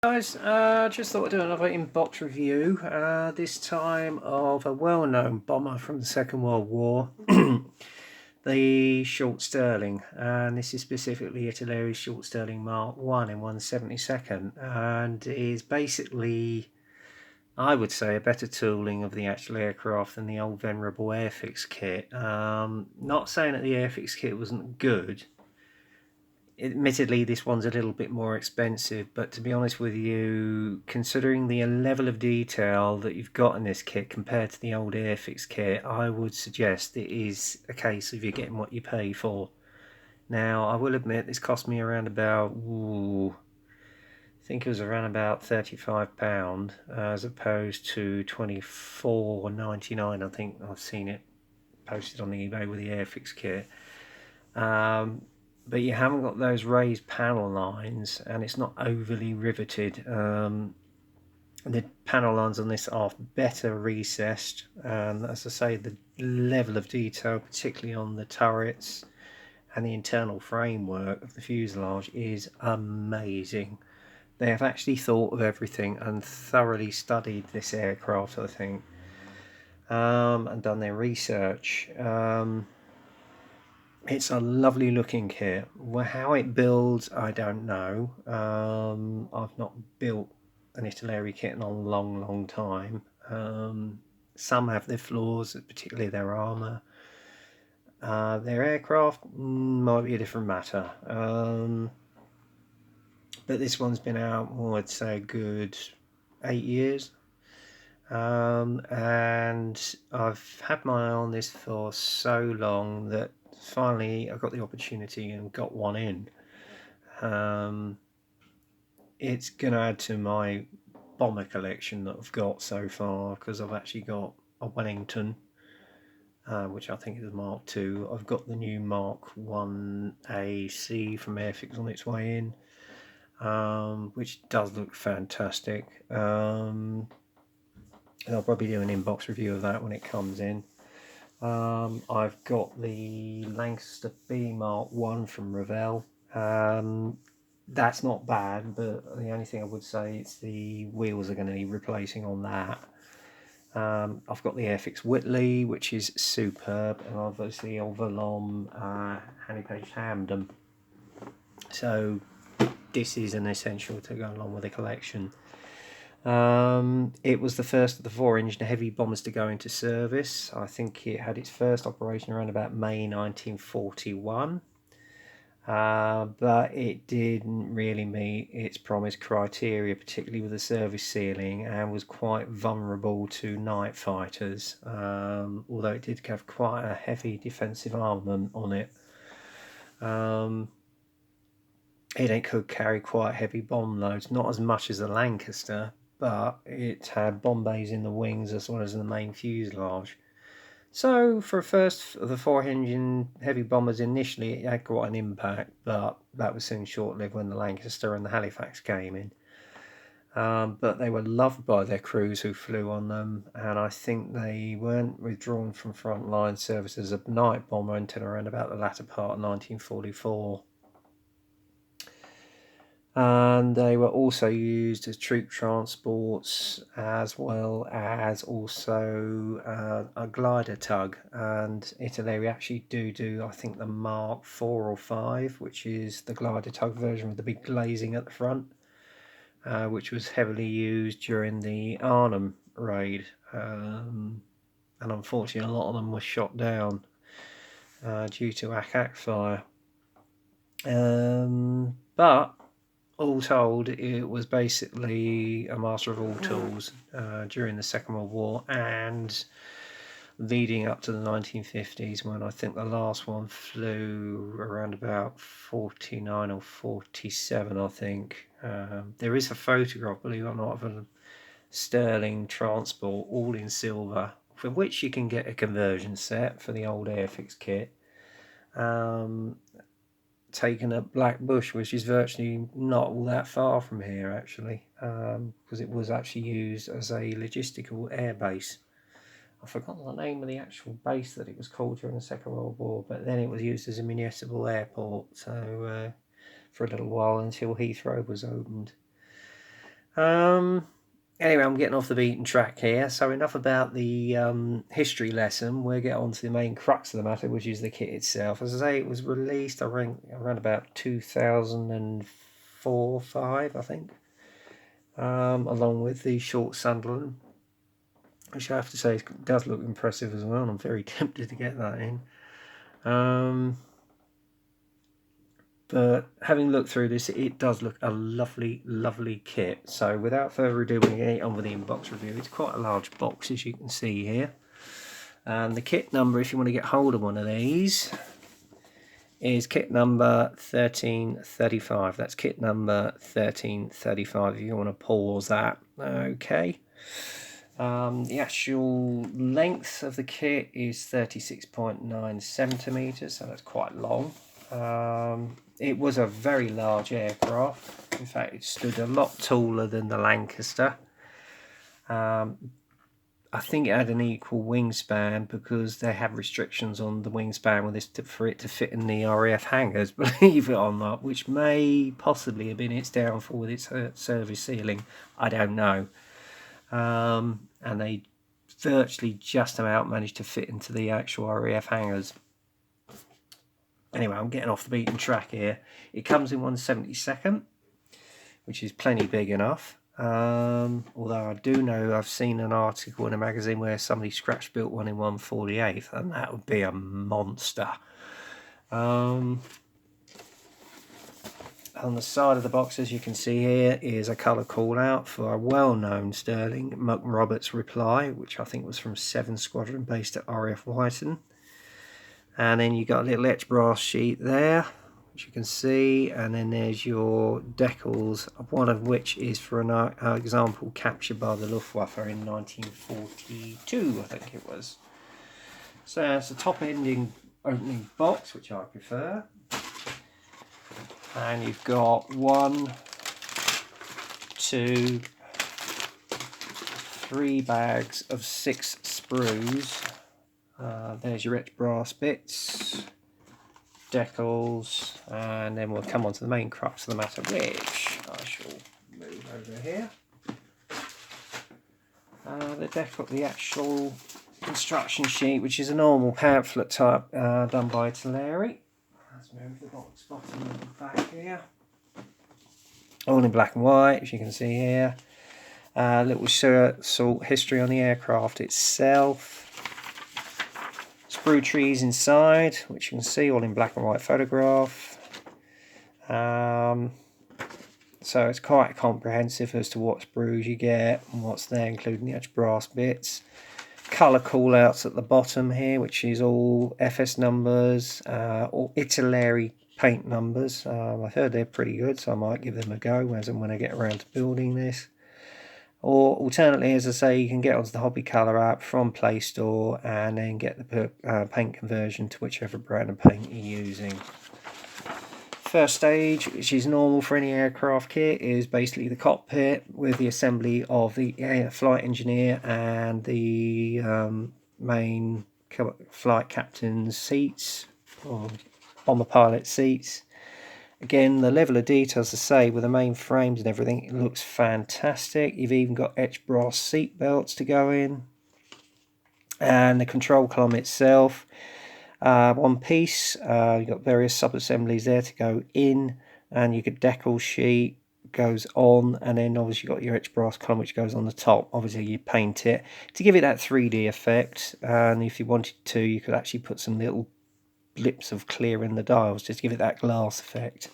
Guys, just thought I'd do another inbox review, this time of a well-known bomber from the Second World War, the Short Stirling, and this is specifically Italeri Short Stirling Mark 1 in 1/72nd, and is basically, I would say, a better tooling of the actual aircraft than the old venerable Airfix kit. Not saying that the Airfix kit wasn't good. Admittedly, this one's a little bit more expensive, but to be honest with you, considering the level of detail that you've got in this kit compared to the old Airfix kit, I would suggest it is a case of you're getting what you pay for. Now, I will admit this cost me around about, I think it was around about £35, as opposed to £24.99. I think I've seen it posted on the eBay with the Airfix kit. But you haven't got those raised panel lines, and it's not overly riveted. The panel lines on this are better recessed, and as I say, the level of detail, particularly on the turrets and the internal framework of the fuselage, is amazing. They have actually thought of everything and thoroughly studied this aircraft, I think, and done their research. It's a lovely looking kit. Well, how it builds, I don't know. I've not built an Italeri kit in a long time. Some have their flaws, particularly their armour. Their aircraft might be a different matter. But this one's been out, I'd say, a good 8 years. And I've had my eye on this for so long that finally I got the opportunity and got one in. It's going to add to my bomber collection that I've got so far, because I've actually got a Wellington, which I think is a Mark II. I've got the new Mark 1 AC from Airfix on its way in, which does look fantastic. And I'll probably do an inbox review of that when it comes in. I've got the Lancaster B Mark 1 from Revell. That's not bad, but the only thing I would say is the wheels are going to need replacing on that. I've got the Airfix Whitley, which is superb, and obviously old Valom Hanny Page Hamden. So this is an essential to go along with the collection. It was the first of the 4-engine heavy bombers to go into service. I think it had its first operation around about May 1941, but it didn't really meet its promised criteria, particularly with the service ceiling, and was quite vulnerable to night fighters, although it did have quite a heavy defensive armament on it. It could carry quite heavy bomb loads, not as much as the Lancaster, but it had bomb bays in the wings as well as in the main fuselage. So for a first of the 4-engine heavy bombers, initially it had quite an impact, but that was soon short-lived when the Lancaster and the Halifax came in. But they were loved by their crews who flew on them, and I think they weren't withdrawn from frontline service as a night bomber until around about the latter part of 1944. And they were also used as troop transports, as well as also a glider tug. And Italeri actually do I think the Mark 4 or 5, which is the glider tug version with the big glazing at the front, which was heavily used during the Arnhem raid, and unfortunately a lot of them were shot down due to ack fire. But all told, it was basically a master of all tools during the Second World War and leading up to the 1950s, when I think the last one flew around about 49 or 47, I think. There is a photograph, believe it or not, of a Stirling transport, all in silver, for which you can get a conversion set for the old Airfix kit. Taken at Black Bush, which is virtually not all that far from here, actually, because it was actually used as a logistical air base. I've forgotten the name of the actual base that it was called during the Second World War, but then it was used as a municipal airport, so for a little while until Heathrow was opened. Anyway, I'm getting off the beaten track here, so enough about the history lesson. We'll get on to the main crux of the matter, which is the kit itself. As I say, it was released around about 2004-5, I think, along with the short Sunderland, which I have to say does look impressive as well, and I'm very tempted to get that in. But having looked through this, it does look a lovely, lovely kit. So without further ado, we're going to get on with the inbox review. It's quite a large box, as you can see here. And the kit number, if you want to get hold of one of these, is kit number 1335. That's kit number 1335, if you want to pause that. Okay. The actual length of the kit is 36.9 centimetres, so that's quite long. It was a very large aircraft. In fact, it stood a lot taller than the Lancaster. I think it had an equal wingspan because they have restrictions on the wingspan with this for it to fit in the RAF hangars, believe it or not, which may possibly have been its downfall with its service ceiling. I don't know. And they virtually just about managed to fit into the actual RAF hangars. Anyway, I'm getting off the beaten track here. It comes in 1/72nd, which is plenty big enough. Although I do know I've seen an article in a magazine where somebody scratch built one in 1/48th, and that would be a monster. On the side of the box, as you can see here, is a colour call out for a well-known Stirling Muck Roberts reply, which I think was from 7 Squadron based at RAF Whiten. And then you've got a little etch brass sheet there, which you can see, and then there's your decals, one of which is for an example captured by the Luftwaffe in 1942, I think it was. So it's a top ending opening box, which I prefer. And you've got 1, 2, 3 bags of 6 sprues. There's your etched brass bits, decals, and then we'll come on to the main crux of the matter, which I shall move over here. The actual instruction sheet, which is a normal pamphlet type done by Italeri. Let's move the box bottom of the back here. All in black and white, as you can see here. Little short history on the aircraft itself. Sprue trees inside, which you can see all in black and white photograph. So it's quite comprehensive as to what sprues you get and what's there, including the etched brass bits. Colour call outs at the bottom here, which is all FS numbers or Italeri paint numbers. I've heard they're pretty good, so I might give them a go as and when I get around to building this. Or alternately, as I say, you can get onto the Hobby Colour app from Play Store and then get the paint conversion to whichever brand of paint you're using. First stage, which is normal for any aircraft kit, is basically the cockpit with the assembly of the flight engineer and the main flight captain's seats, or bomber pilot seats. Again, the level of detail, as I say, with the main frames and everything, it looks fantastic. You've even got etched brass seat belts to go in. And the control column itself, one piece. You've got various sub-assemblies there to go in. And your decal sheet goes on. And then obviously you've got your etched brass column, which goes on the top. Obviously you paint it to give it that 3D effect. And if you wanted to, you could actually put some little blips of clear in the dials just to give it that glass effect.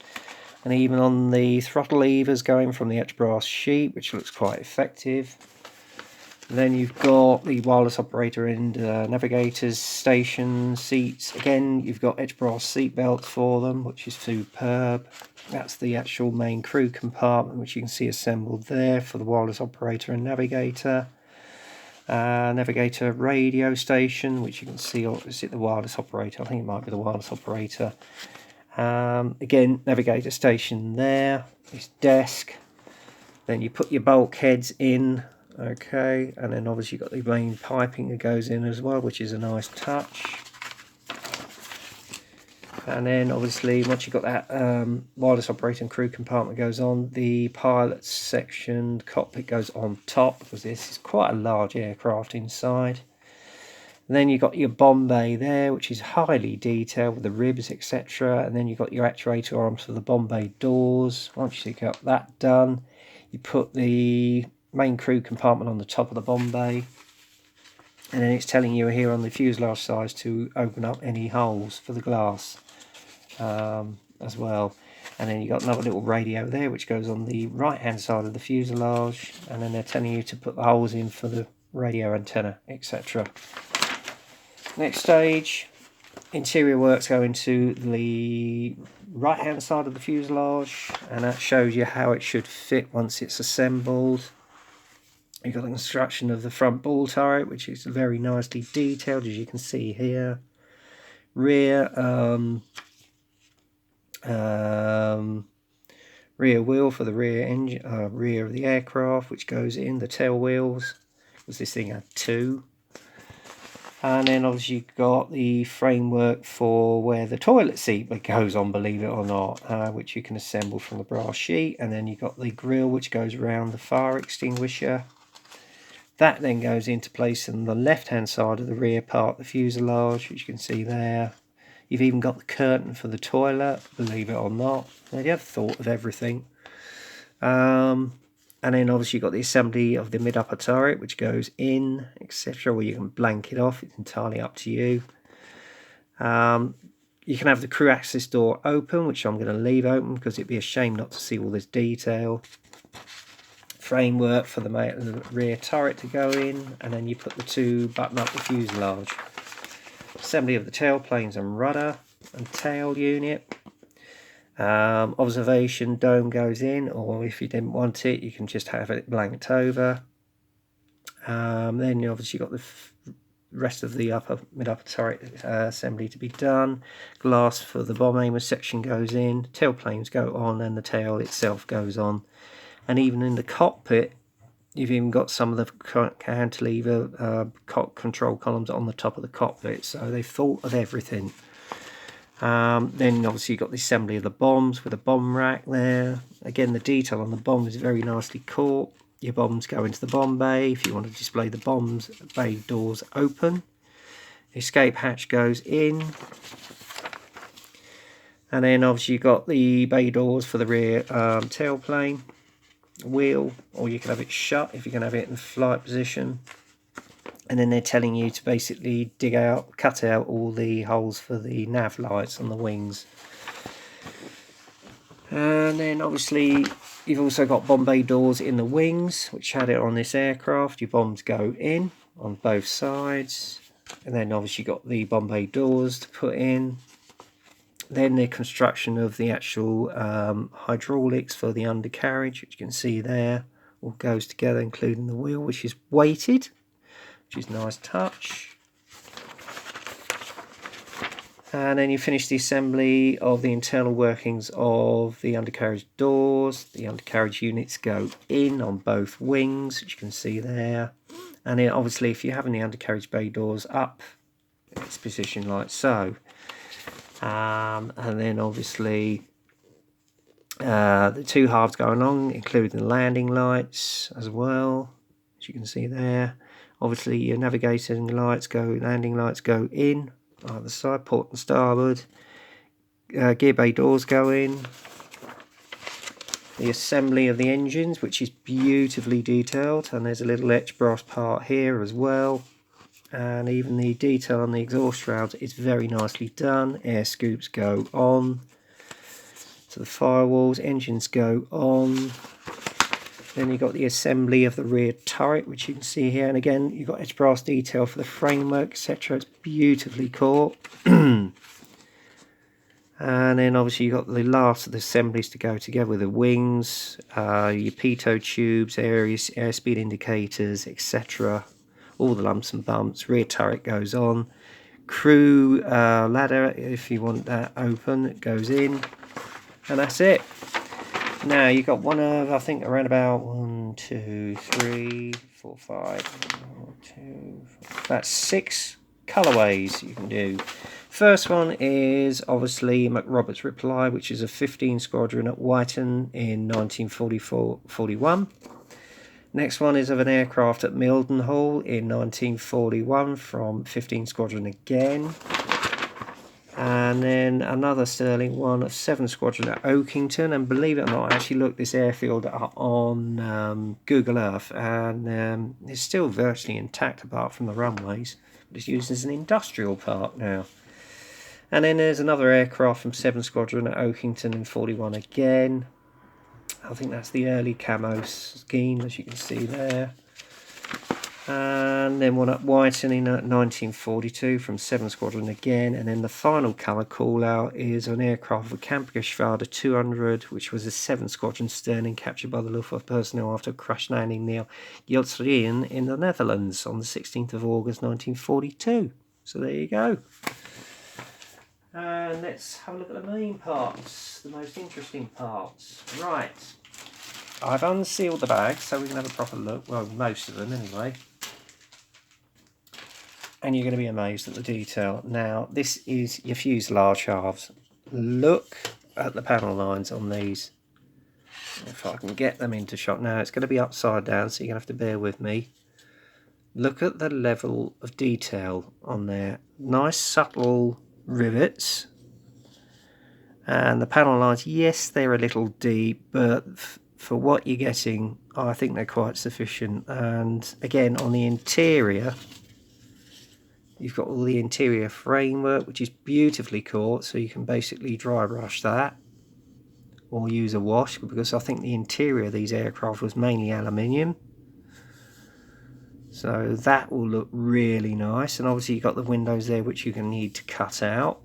And even on the throttle levers going from the etched brass sheet, which looks quite effective. Then you've got the wireless operator and navigator's station seats. Again, you've got etched brass seat belts for them, which is superb. That's the actual main crew compartment, which you can see assembled there for the wireless operator and navigator. Navigator radio station, which you can see, or is it the wireless operator? I think it might be the wireless operator. Again, navigator station there, this desk. Then you put your bulkheads in, okay, and then obviously you've got the main piping that goes in as well, which is a nice touch. And then obviously once you've got that wireless operating crew compartment goes on, the pilot section cockpit goes on top, because this is quite a large aircraft inside. And then you've got your bomb bay there, which is highly detailed with the ribs, etc. And then you've got your actuator arms for the bomb bay doors. Once you've got that done, you put the main crew compartment on the top of the bomb bay. And then it's telling you here on the fuselage size to open up any holes for the glass as well. And then you've got another little radio there, which goes on the right hand side of the fuselage. And then they're telling you to put the holes in for the radio antenna, etc. Next stage, interior works go into the right hand side of the fuselage, and that shows you how it should fit once it's assembled. You've got the construction of the front ball turret, which is very nicely detailed, as you can see here. Rear rear wheel for the rear engine, rear of the aircraft, which goes in the tail wheels, because this thing had two. And then obviously you've got the framework for where the toilet seat goes on, believe it or not, which you can assemble from the brass sheet. And then you've got the grille, which goes around the fire extinguisher. That then goes into place on the left hand side of the rear part of the fuselage, which you can see there. You've even got the curtain for the toilet, believe it or not. They have thought of everything. And then obviously you've got the assembly of the mid-upper turret, which goes in, etc. Or you can blank it off, it's entirely up to you. You can have the crew access door open, which I'm going to leave open because it'd be a shame not to see all this detail. Framework for the rear turret to go in, and then you put the two button up the fuselage. Assembly of the tailplanes and rudder and tail unit. Observation dome goes in, or if you didn't want it, you can just have it blanked over. Then you obviously got the rest of the mid-upper turret assembly to be done. Glass for the bomb aimer section goes in. Tailplanes go on, and the tail itself goes on. And even in the cockpit, you've even got some of the cantilever control columns on the top of the cockpit. So they've thought of everything. Then obviously you've got the assembly of the bombs with a bomb rack there. Again, the detail on the bomb is very nicely caught. Your bombs go into the bomb bay. If you want to display the bombs, bay doors open. Escape hatch goes in. And then obviously you've got the bay doors for the rear tailplane wheel, or you can have it shut if you can have it in flight position. And then they're telling you to basically cut out all the holes for the nav lights on the wings. And then obviously you've also got bomb bay doors in the wings, which had it on this aircraft. Your bombs go in on both sides. And then obviously you've got the bomb bay doors to put in. Then the construction of the actual hydraulics for the undercarriage, which you can see there, all goes together, including the wheel, which is weighted, which is a nice touch. And then you finish the assembly of the internal workings of the undercarriage doors. The undercarriage units go in on both wings, which you can see there. And then obviously if you're having the undercarriage bay doors up, it's positioned like so. And then obviously the two halves going on, including the landing lights as well, as you can see there. Obviously your navigating lights landing lights go in either side, port and starboard. Gear bay doors go in. The assembly of the engines, which is beautifully detailed, and there's a little etched brass part here as well. And even the detail on the exhaust shrouds is very nicely done. Air scoops go on to the firewalls, engines go on. Then you've got the assembly of the rear turret, which you can see here. And again, you've got edge brass detail for the framework, etc. It's beautifully caught. And then obviously you've got the last of the assemblies to go together with the wings, your pitot tubes, airspeed indicators, etc. All the lumps and bumps. Rear turret goes on. Crew ladder, if you want that open, it goes in. And that's it. Now you've got one of, I think, around about 1, 2, 3, 4, 5, 1, 2, 4, about 6 colourways you can do. First one is obviously McRoberts Reply, which is a 15 Squadron at Whiten in 1944-41. Next one is of an aircraft at Mildenhall in 1941 from 15 Squadron again. And then another Stirling one of 7 Squadron at Oakington. And believe it or not, I actually looked this airfield up on Google Earth, and it's still virtually intact apart from the runways. But it's used as an industrial park now. And then there's another aircraft from 7 Squadron at Oakington in 41 again. I think that's the early camo scheme, as you can see there. And then one at Whiten in 1942 from 7 Squadron again. And then the final colour call out is an aircraft of Kampfgeschwader 200, which was a 7 Squadron Stirling captured by the Luftwaffe personnel after a crash landing near Italeri in the Netherlands on the 16th of August 1942. So there you go. And let's have a look at the main parts, the most interesting parts. Right, I've unsealed the bag so we can have a proper look, well, most of them anyway. And you're going to be amazed at the detail. Now, this is your fuselage halves. Look at the panel lines on these. If I can get them into shot. Now, it's going to be upside down, so you're going to have to bear with me. Look at the level of detail on there. Nice, subtle rivets. And the panel lines, yes, they're a little deep, but for what you're getting, I think they're quite sufficient. And again, on the interior, you've got all the interior framework, which is beautifully caught, so you can basically dry brush that or use a wash, because I think the interior of these aircraft was mainly aluminium. So that will look really nice. And obviously you've got the windows there, which you're going to need to cut out.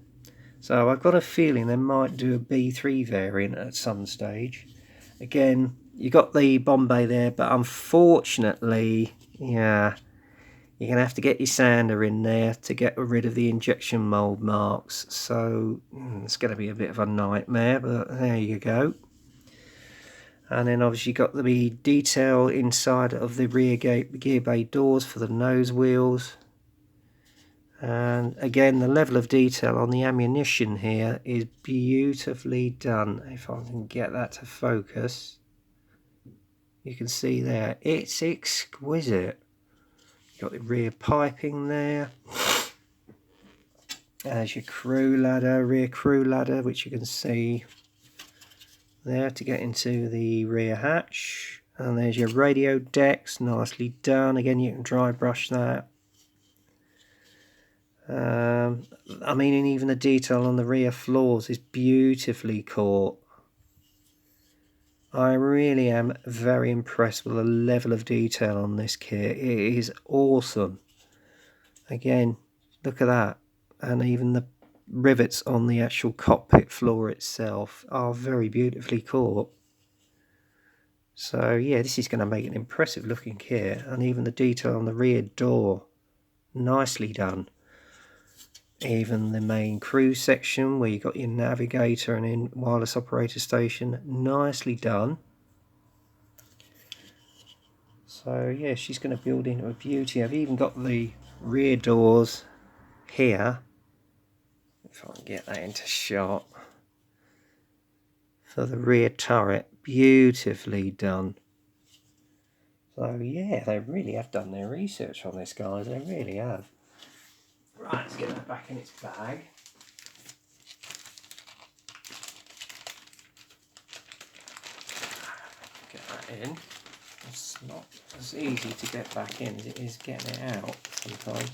So I've got a feeling they might do a B3 variant at some stage. Again, you've got the Bombay there, but unfortunately, yeah, you're going to have to get your sander in there to get rid of the injection mould marks. So it's going to be a bit of a nightmare, but there you go. And then obviously you've got the detail inside of the rear gear bay doors for the nose wheels. And again, the level of detail on the ammunition here is beautifully done. If I can get that to focus, you can see there, it's exquisite. You've got the rear piping there. There's your crew ladder, rear crew ladder, which you can see there to get into the rear hatch. And there's your radio decks, nicely done. Again, you can dry brush that. I mean, and even the detail on the rear floors is beautifully caught. I really am very impressed with the level of detail on this kit. It is awesome. Again, look at that. And even the rivets on the actual cockpit floor itself are very beautifully caught. So yeah, this is going to make an impressive looking kit. And even the detail on the rear door, nicely done. Even the main crew section where you've got your navigator and in wireless operator station, nicely done. So yeah, she's going to build into a beauty. I've even got the rear doors here, if I can get that into shot, for the rear turret, beautifully done. So yeah, they really have done their research on this, guys, they really have. Right, let's get that back in its bag. Get that in. It's not as easy to get back in as it is getting it out sometimes.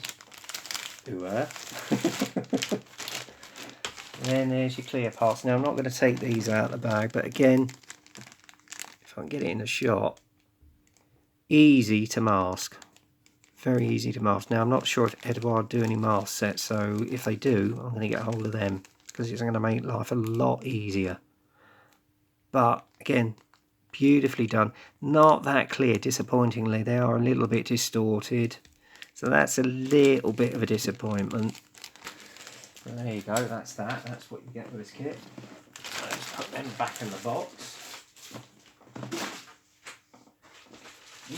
Then there's your clear parts. Now I'm not going to take these out of the bag, but again, if I can get it in a shot, easy to mask. Very easy to mask. Now I'm not sure if Edouard do any mask sets, so if they do, I'm going to get a hold of them, because it's going to make life a lot easier. But again, beautifully done. Not that clear, disappointingly. They are a little bit distorted, so that's a little bit of a disappointment. So there you go, that's that. That's what you get with this kit. Let's put them back in the box.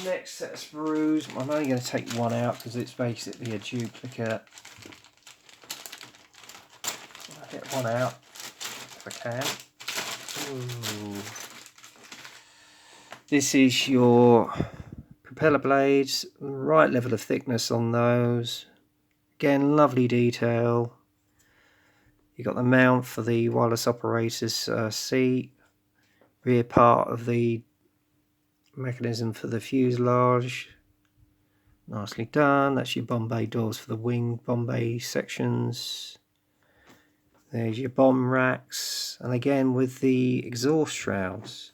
Next set of sprues, I'm only going to take one out because it's basically a duplicate. get one out if I can. Ooh. This is your propeller blades, right level of thickness on those. Again, lovely detail. You've got the mount for the wireless operator's seat, rear part of the mechanism for the fuselage. Nicely done. That's your bomb bay doors for the wing bomb bay sections. There's your bomb racks, and again with the exhaust shrouds.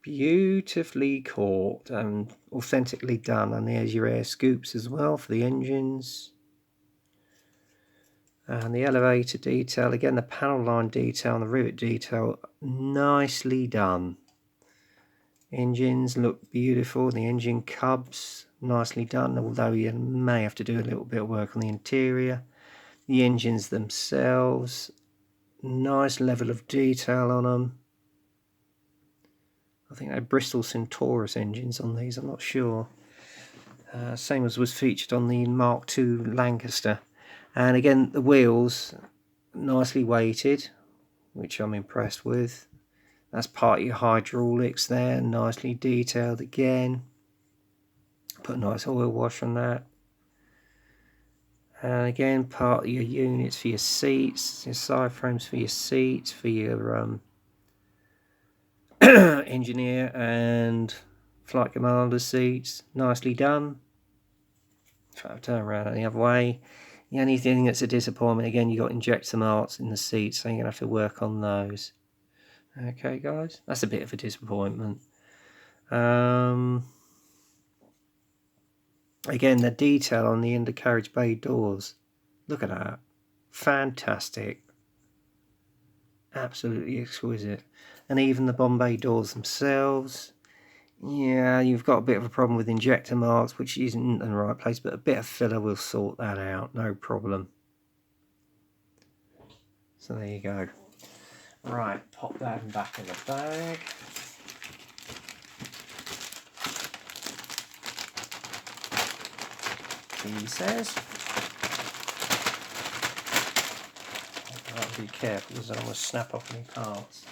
Beautifully caught and authentically done. And there's your air scoops as well for the engines. And the elevator detail, again the panel line detail and the rivet detail, nicely done. Engines look beautiful, the engine cubs, nicely done, although you may have to do a little bit of work on the interior. The engines themselves, nice level of detail on them. I think they're Bristol Centaurus engines on these, I'm not sure. Same as was featured on the Mark II Lancaster. And again, the wheels, nicely weighted, which I'm impressed with. That's part of your hydraulics there, nicely detailed again. Put a nice oil wash on that. And again, part of your units for your seats, your side frames for your seats, for your engineer and flight commander seats, nicely done. Try to turn around the other way. The only thing that's a disappointment, again, you got injector marks in the seats, so you're going to have to work on those. Okay, guys, that's a bit of a disappointment. Again, the detail on the undercarriage bay doors. Look at that. Fantastic. Absolutely exquisite. And even the bomb bay doors themselves. Yeah, you've got a bit of a problem with injector marks, which isn't in the right place, but a bit of filler will sort that out, no problem. So there you go. Right, pop that back in the bag. He says. Be careful because I don't want to snap off any parts.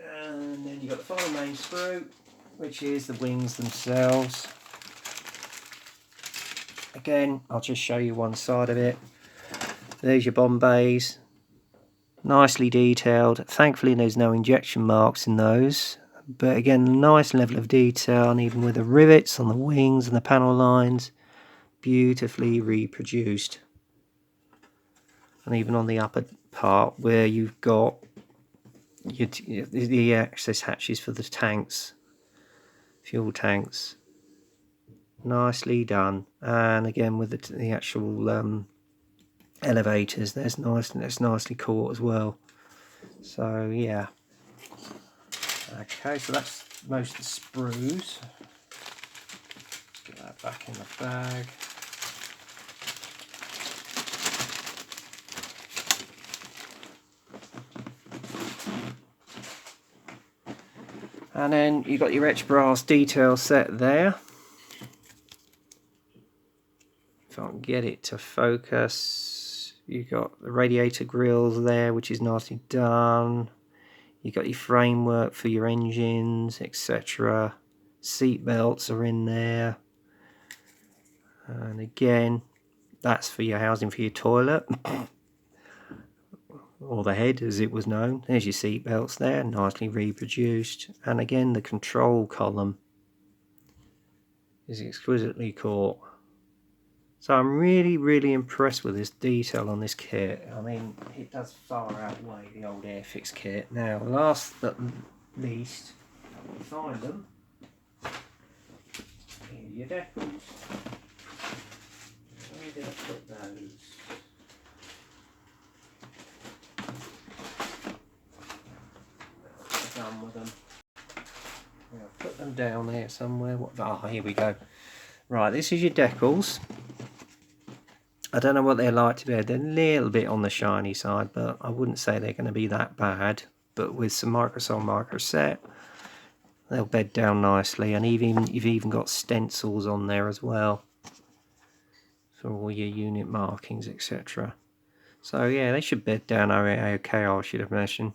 And then you've got the final main screw, which is the wings themselves. Again, I'll just show you one side of it. There's your bomb bays, nicely detailed. Thankfully there's no injection marks in those, but again, a nice level of detail, and even with the rivets on the wings and the panel lines, beautifully reproduced. And even on the upper part where you've got the access hatches for the tanks, fuel tanks, nicely done. And again with the actual elevators, that's nicely caught as well. So yeah. Okay, so that's most of the sprues. Get that back in the bag. And then you've got your etch brass detail set there. If I can get it to focus, you've got the radiator grills there, which is nicely done. You've got your framework for your engines, etc. Seat belts are in there. And again, that's for your housing for your toilet. Or the head as it was known. There's your seat belts there, nicely reproduced. And again, the control column is exquisitely caught. So I'm really impressed with this detail on this kit. I mean, it does far outweigh the old Airfix kit. Now, last but least, we find them. Here are your decals. Where did I put those? Done with them. I'll put them down there somewhere. Here we go. Right, this is your decals. I don't know what they're like to be. They're a little bit on the shiny side, but I wouldn't say they're going to be that bad. But with some microsol microset, they'll bed down nicely. And you've even got stencils on there as well for all your unit markings, etc. So yeah, they should bed down okay, I should imagine.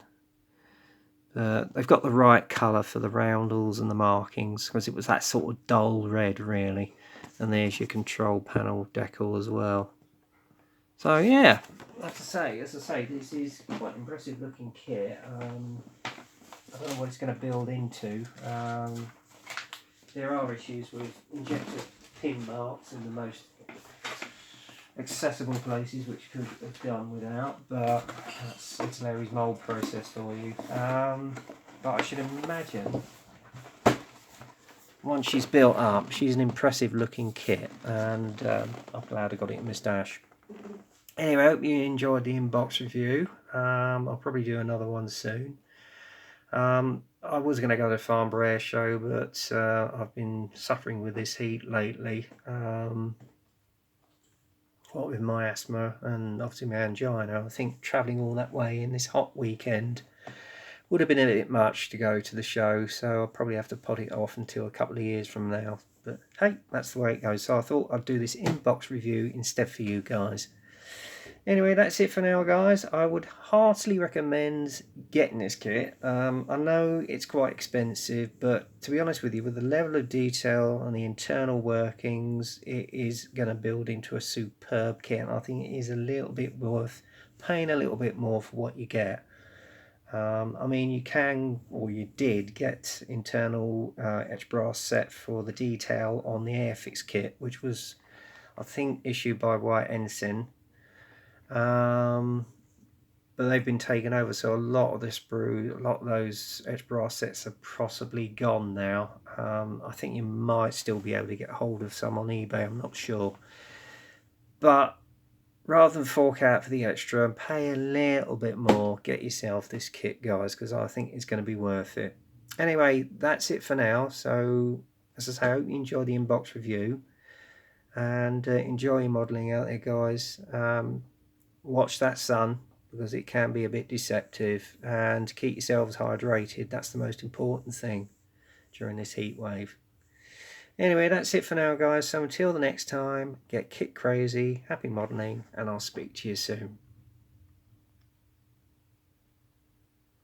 They've got the right colour for the roundels and the markings, because it was that sort of dull red really. And there's your control panel decal as well. So yeah, as I say, this is quite an impressive looking kit. I don't know what it's going to build into. There are issues with injector pin marks in the most accessible places, which could have done without, but that's Italeri's mould process for you. But I should imagine once she's built up, she's an impressive looking kit, and I'm glad I got it in my stash. Anyway, I hope you enjoyed the inbox review. I'll probably do another one soon. I was going to go to the Farnborough Air Show, but I've been suffering with this heat lately. What with my asthma and obviously my angina, I think travelling all that way in this hot weekend would have been a bit much to go to the show, so I'll probably have to pot it off until a couple of years from now. But hey, that's the way it goes. So I thought I'd do this inbox review instead for you guys. Anyway, that's it for now, guys. I would heartily recommend getting this kit. I know it's quite expensive, but to be honest with you, with the level of detail and the internal workings, it is going to build into a superb kit. And I think it is a little bit worth paying a little bit more for what you get. I mean, you can, or you did, get internal etch brass set for the detail on the Airfix kit, which was, I think, issued by White Ensign. But they've been taken over, so a lot of those etch brass sets are possibly gone now. I think you might still be able to get hold of some on eBay, I'm not sure. But rather than fork out for the extra and pay a little bit more, get yourself this kit, guys, because I think it's going to be worth it. Anyway, that's it for now. So, as I say, I hope you enjoy the inbox review, and enjoy your modelling out there, guys. Watch that sun, because it can be a bit deceptive, and keep yourselves hydrated. That's the most important thing during this heat wave. Anyway, that's it for now, guys. So until the next time, get kit crazy, happy modelling, and I'll speak to you soon.